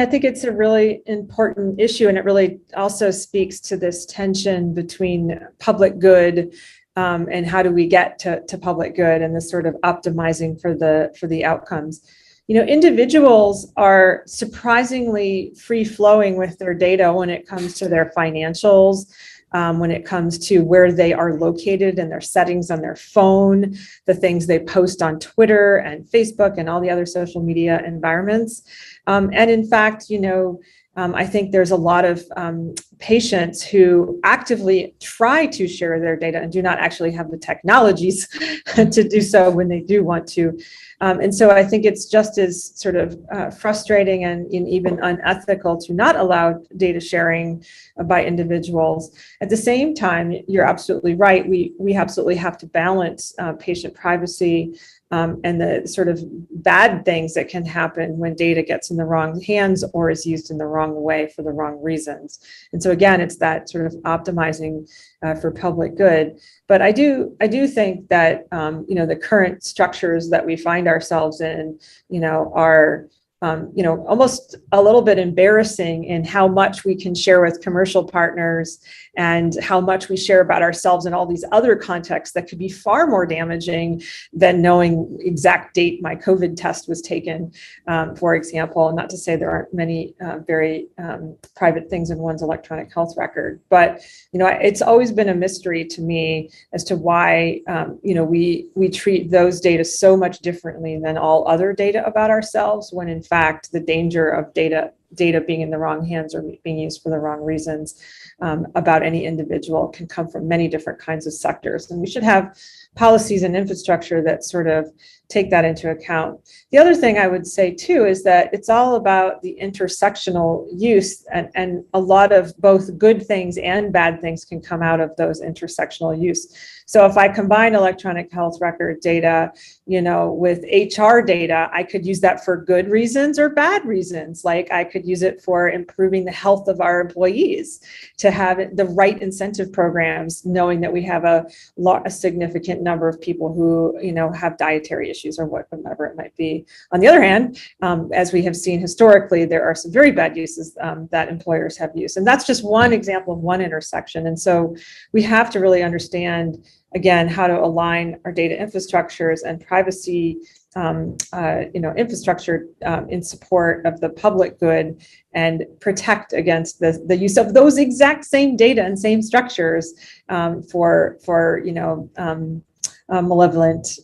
G: think it's a really important issue, and it really also speaks to this tension between public good and how do we get to public good and this sort of optimizing for the outcomes. Individuals are surprisingly free-flowing with their data when it comes to their financials, when it comes to where they are located and their settings on their phone, the things they post on Twitter and Facebook and all the other social media environments. And in fact, I think there's a lot of patients who actively try to share their data and do not actually have the technologies to do so when they do want to. And so I think it's just as sort of frustrating and even unethical to not allow data sharing by individuals. At the same time, you're absolutely right. We absolutely have to balance patient privacy and the sort of bad things that can happen when data gets in the wrong hands or is used in the wrong way for the wrong reasons. And so again, it's that sort of optimizing for public good. But I do think that the current structures that we find ourselves in, are almost a little bit embarrassing in how much we can share with commercial partners and how much we share about ourselves in all these other contexts that could be far more damaging than knowing exact date my COVID test was taken, for example. Not to say there aren't many very private things in one's electronic health record, but it's always been a mystery to me as to why we treat those data so much differently than all other data about ourselves, when in fact the danger of data being in the wrong hands or being used for the wrong reasons about any individual can come from many different kinds of sectors. And we should have policies and infrastructure that sort of take that into account. The other thing I would say too is that it's all about the intersectional use, and a lot of both good things and bad things can come out of those intersectional use. So if I combine electronic health record data, with HR data, I could use that for good reasons or bad reasons. Like I could use it for improving the health of our employees, to have the right incentive programs, knowing that we have a significant number of people who, have dietary issues or whatever it might be. On the other hand, as we have seen historically, there are some very bad uses that employers have used. And that's just one example of one intersection. And so we have to really understand, again, how to align our data infrastructures and privacy infrastructure in support of the public good and protect against the use of those exact same data and same structures for malevolent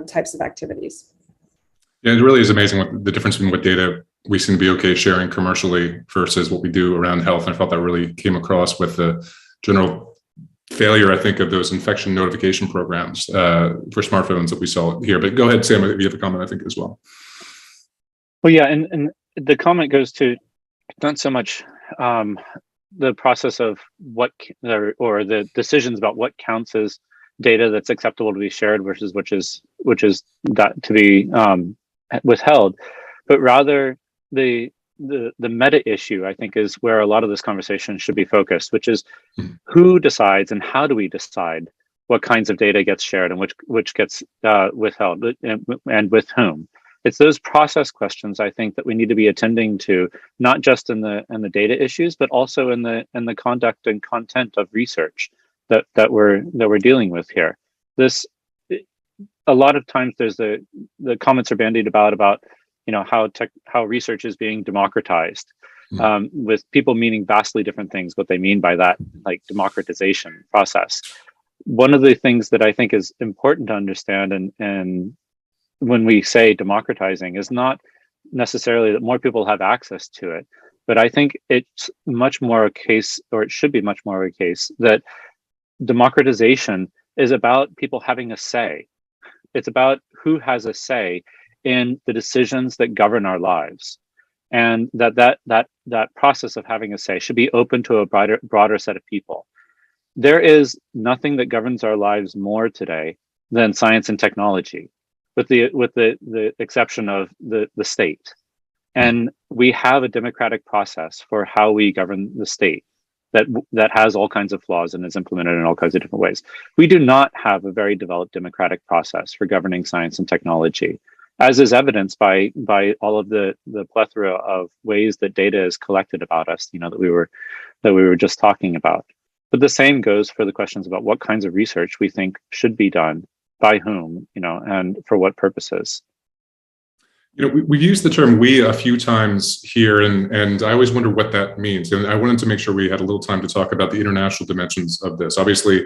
G: types of activities.
C: Yeah, it really is amazing what the difference between what data we seem to be okay sharing commercially versus what we do around health. And I felt that really came across with the general failure, I think, of those infection notification programs for smartphones that we saw here. But go ahead, Sam, if you have a comment, I think, as well.
D: Well, yeah, and the comment goes to not so much the process of what or the decisions about what counts as data that's acceptable to be shared versus which is got to be withheld, but rather the meta issue, I think, is where a lot of this conversation should be focused, which is who decides and how do we decide what kinds of data gets shared and which gets withheld, and with whom. It's those process questions, I think, that we need to be attending to, not just in the data issues, but also in the conduct and content of research that we're dealing with here. A lot of times there's the comments are bandied about how research is being democratized, with people meaning vastly different things, what they mean by that, like democratization process. One of the things that I think is important to understand, and when we say democratizing, is not necessarily that more people have access to it, but I think it's much more a case, or it should be much more of a case, that democratization is about people having a say. It's about who has a say in the decisions that govern our lives, and that process of having a say should be open to a broader set of people. There is nothing that governs our lives more today than science and technology, with the exception of the state. And we have a democratic process for how we govern the state that has all kinds of flaws and is implemented in all kinds of different ways. We do not have a very developed democratic process for governing science and technology, as is evidenced by all of the plethora of ways that data is collected about us, that we were just talking about. But the same goes for the questions about what kinds of research we think should be done, by whom, and for what purposes.
C: We've used the term "we" a few times here, and I always wonder what that means. And I wanted to make sure we had a little time to talk about the international dimensions of this. Obviously,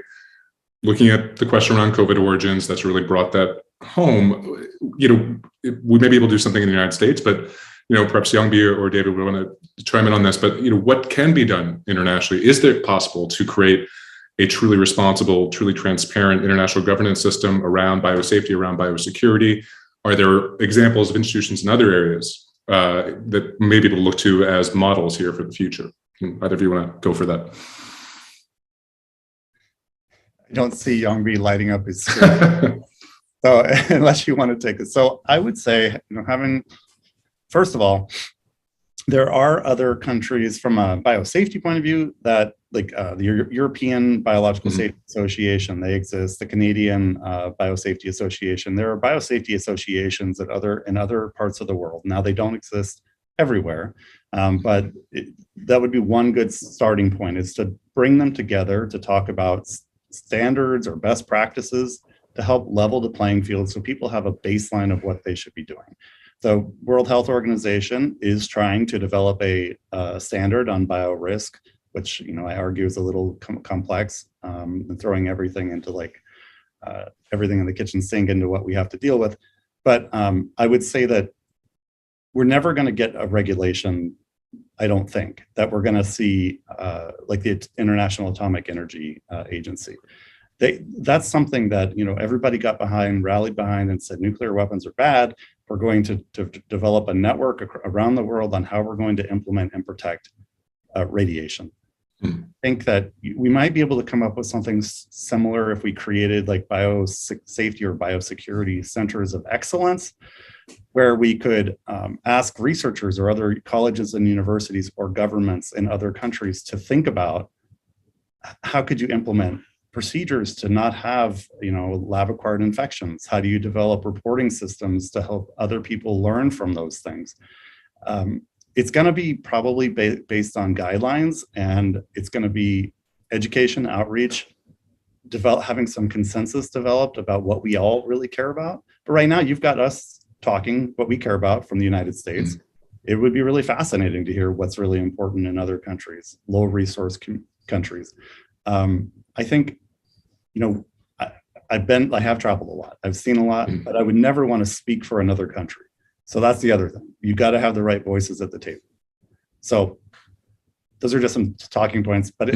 C: looking at the question around COVID origins, that's really brought that home. We may be able to do something in the United States, but perhaps Yong-Bee or David would want to chime in on this. But what can be done internationally? Is it possible to create a truly responsible, truly transparent international governance system around biosafety, around biosecurity? Are there examples of institutions in other areas that may be able to look to as models here for the future? Either of you want to go for that?
E: I don't see Yong-Bee lighting up his screen. So unless you want to take it. So I would say, first of all, there are other countries from a biosafety point of view that, like the European Biological Safety Association, they exist. The Canadian Biosafety Association. There are biosafety associations in other parts of the world. Now, they don't exist everywhere, but that would be one good starting point, is to bring them together to talk about standards or best practices to help level the playing field so people have a baseline of what they should be doing. The World Health Organization is trying to develop a standard on biorisk, which I argue is a little complex, and throwing everything into everything in the kitchen sink into what we have to deal with. But I would say that we're never going to get a regulation, I don't think, that we're going to see like the International Atomic Energy Agency. That's something that everybody got behind, rallied behind, and said nuclear weapons are bad. We're going to develop a network around the world on how we're going to implement and protect radiation. I think that we might be able to come up with something similar if we created like biosafety or biosecurity centers of excellence, where we could ask researchers or other colleges and universities or governments in other countries to think about how could you implement procedures to not have lab-acquired infections. How do you develop reporting systems to help other people learn from those things? It's going to be probably based on guidelines, and it's going to be education, outreach, having some consensus developed about what we all really care about. But right now, you've got us talking what we care about from the United States. It would be really fascinating to hear what's really important in other countries, low resource countries. I think, I have traveled a lot. I've seen a lot, but I would never want to speak for another country. So that's the other thing. You got to have the right voices at the table. So those are just some talking points, but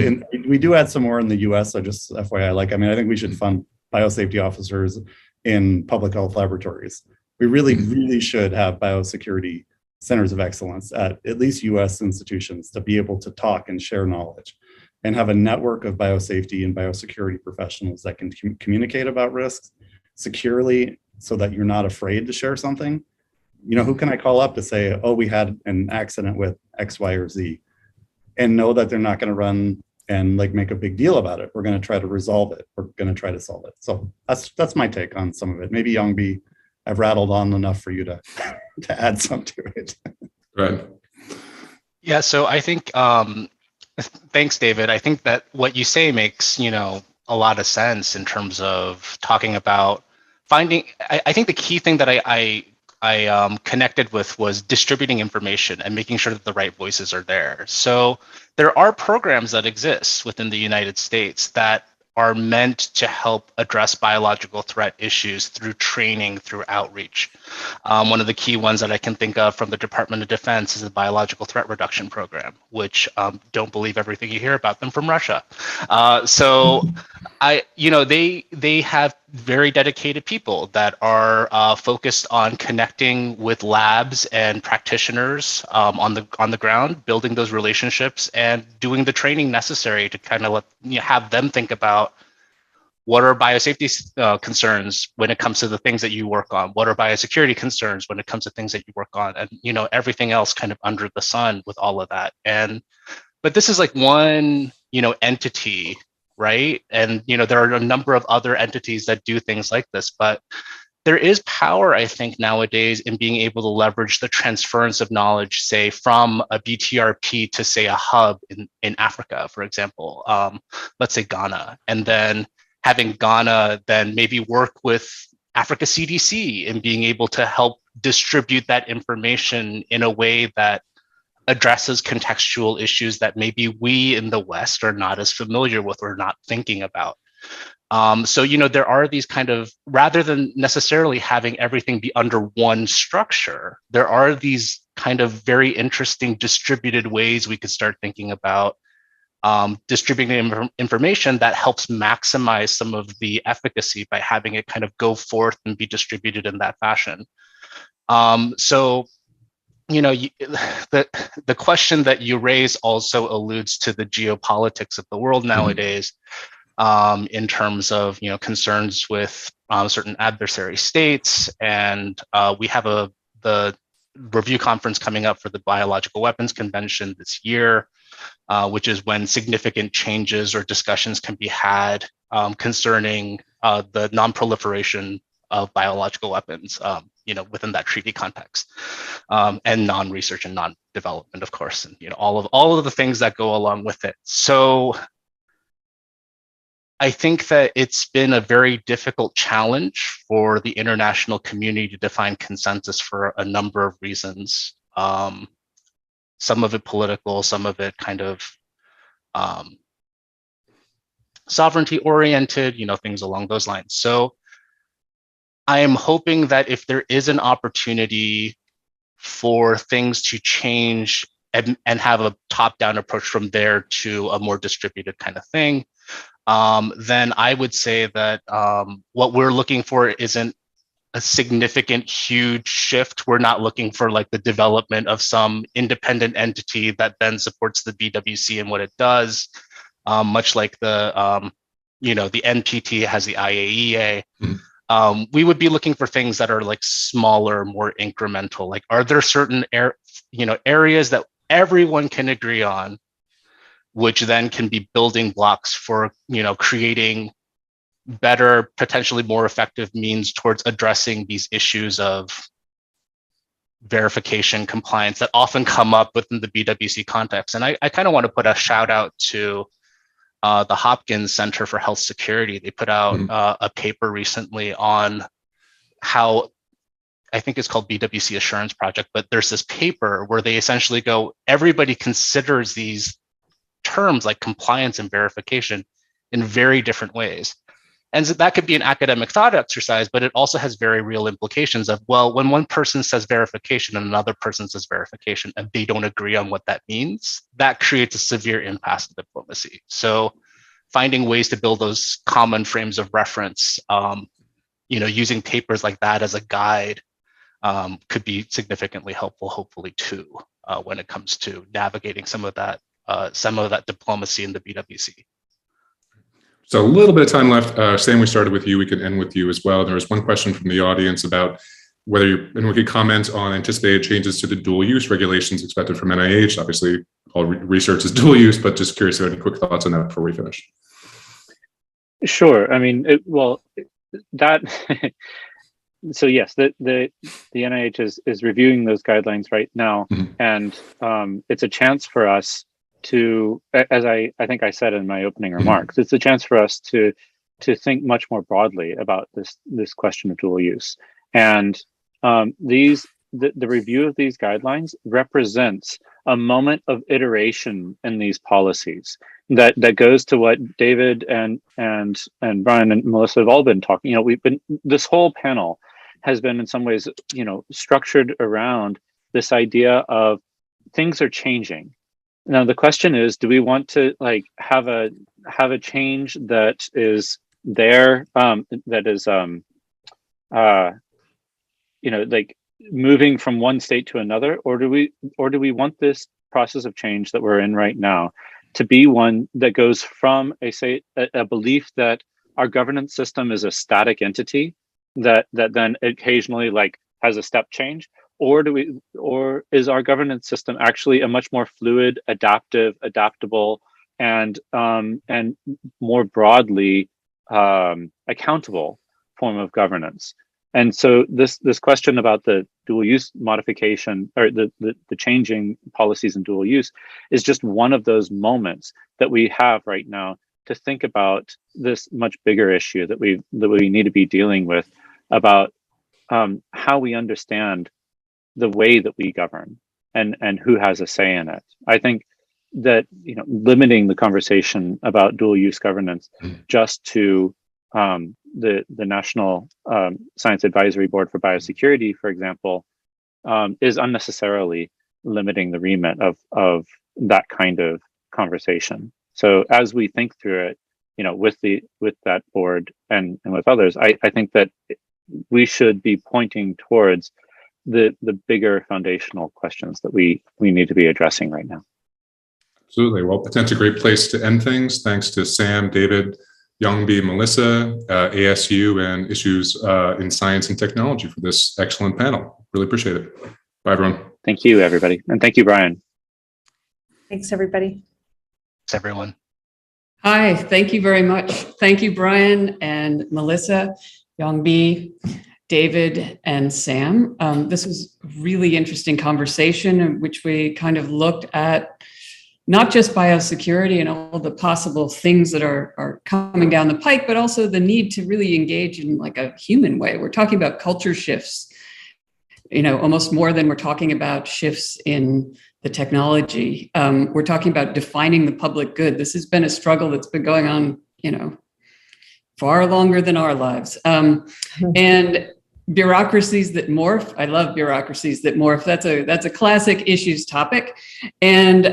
E: we do add some more in the US. So just FYI, I think we should fund biosafety officers in public health laboratories. We really should have biosecurity centers of excellence at least US institutions to be able to talk and share knowledge, and have a network of biosafety and biosecurity professionals that can communicate about risks securely so that you're not afraid to share something. Who can I call up to say, oh, we had an accident with X, Y, or Z, and know that they're not going to run and like make a big deal about it. We're going to try to resolve it. We're going to try to solve it. So that's my take on some of it. Maybe Yong-Bee, I've rattled on enough for you to to add some to it.
C: Right.
F: Yeah. So I think, thanks, David. I think that what you say makes, a lot of sense in terms of talking about finding. I think the key thing that I connected with was distributing information and making sure that the right voices are there. So there are programs that exist within the United States that are meant to help address biological threat issues through training, through outreach. One of the key ones that I can think of from the Department of Defense is the Biological Threat Reduction Program, which don't believe everything you hear about them from Russia. They have very dedicated people that are focused on connecting with labs and practitioners on the ground, building those relationships and doing the training necessary to kind of have them think about what are biosafety concerns when it comes to the things that you work on? What are biosecurity concerns when it comes to things that you work on? And everything else kind of under the sun with all of that. But this is like one entity, right? And there are a number of other entities that do things like this, but there is power, I think, nowadays in being able to leverage the transference of knowledge, say, from a BTRP to, say, a hub in Africa, for example, let's say Ghana, and then having Ghana then maybe work with Africa CDC in being able to help distribute that information in a way that addresses contextual issues that maybe we in the West are not as familiar with or not thinking about. So there are these kind of, rather than necessarily having everything be under one structure, there are these kind of very interesting distributed ways we could start thinking about distributing information that helps maximize some of the efficacy by having it kind of go forth and be distributed in that fashion. The question that you raise also alludes to the geopolitics of the world nowadays, in terms of concerns with certain adversary states, and we have the review conference coming up for the Biological Weapons Convention this year, which is when significant changes or discussions can be had concerning the non-proliferation of biological weapons, within that treaty context, and non-research and non-development, of course, and all of the things that go along with it. So I think that it's been a very difficult challenge for the international community to define consensus for a number of reasons. Some of it political, some of it kind of sovereignty oriented, things along those lines. So I am hoping that if there is an opportunity for things to change and have a top-down approach from there to a more distributed kind of thing, then I would say that what we're looking for isn't a significant, huge shift. We're not looking for like the development of some independent entity that then supports the BWC and what it does, much like the NPT has the IAEA. We would be looking for things that are like smaller, more incremental. Like, are there certain areas that everyone can agree on, which then can be building blocks for creating better, potentially more effective means towards addressing these issues of verification, compliance that often come up within the BWC context. And I kind of want to put a shout out to the Hopkins Center for Health Security. They put out a paper recently on how, I think it's called BWC Assurance Project, but there's this paper where they essentially go, everybody considers these terms like compliance and verification in very different ways. And so that could be an academic thought exercise, but it also has very real implications of, well, when one person says verification and another person says verification and they don't agree on what that means, that creates a severe impasse in diplomacy. So finding ways to build those common frames of reference, using papers like that as a guide could be significantly helpful, hopefully, too, when it comes to navigating some of that diplomacy in the BWC.
C: So a little bit of time left. Sam, we started with you. We could end with you as well. There was one question from the audience about whether and we could comment on anticipated changes to the dual use regulations expected from NIH. Obviously, all research is dual use, but just curious about any quick thoughts on that before we finish.
D: Sure. I mean, that. So yes, the NIH is reviewing those guidelines right now, and it's a chance for us to, as I think I said in my opening remarks, it's a chance for us to think much more broadly about this question of dual use. And the review of these guidelines represents a moment of iteration in these policies that goes to what David and Brian and Melissa have all been talking. This whole panel has been in some ways, structured around this idea of things are changing. Now the question is, do we want to have a change that is there, that is moving from one state to another, or do we want this process of change that we're in right now to be one that goes from a belief that our governance system is a static entity that then occasionally has a step change, or is our governance system actually a much more fluid, adaptable, and more broadly accountable form of governance? And so this question about the dual use modification, or the changing policies in dual use, is just one of those moments that we have right now to think about this much bigger issue that we need to be dealing with, about how we understand the way that we govern and who has a say in it. I think that limiting the conversation about dual use governance just to the National Science Advisory Board for Biosecurity, for example, is unnecessarily limiting the remit of that kind of conversation. So as we think through it, with that board and with others, I think that we should be pointing towards the bigger foundational questions that we need to be addressing right now.
C: Absolutely. Well, that's a great place to end things. Thanks to Sam, David, Yong-Bee, Melissa, ASU, and Issues in Science and Technology for this excellent panel. Really appreciate it. Bye, everyone.
D: Thank you, everybody. And thank you, Brian.
G: Thanks, everybody.
F: Thanks, everyone.
A: Hi, thank you very much. Thank you, Brian and Melissa, Yong-Bee, David, and Sam. This was a really interesting conversation in which we kind of looked at not just biosecurity and all the possible things that are coming down the pike, but also the need to really engage in a human way. We're talking about culture shifts, almost more than we're talking about shifts in the technology. We're talking about defining the public good. This has been a struggle that's been going on, far longer than our lives. And bureaucracies that morph. I love bureaucracies that morph. That's a classic issues topic. And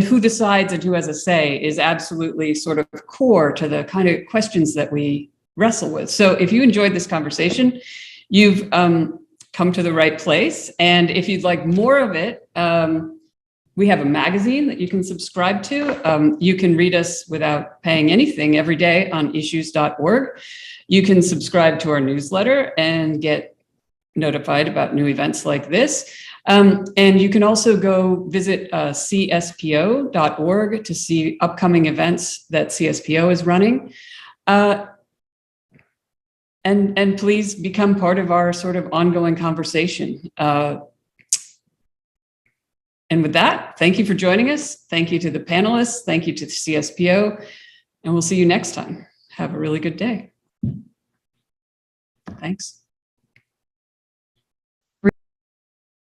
A: who decides and who has a say is absolutely sort of core to the kind of questions that we wrestle with. So if you enjoyed this conversation, you've come to the right place. And if you'd like more of it, we have a magazine that you can subscribe to. You can read us without paying anything every day on issues.org. You can subscribe to our newsletter and get notified about new events like this. And you can also go visit cspo.org to see upcoming events that CSPO is running. And please become part of our sort of ongoing conversation. And with that, thank you for joining us. Thank you to the panelists. Thank you to the CSPO. And we'll see you next time. Have a really good day. Thanks.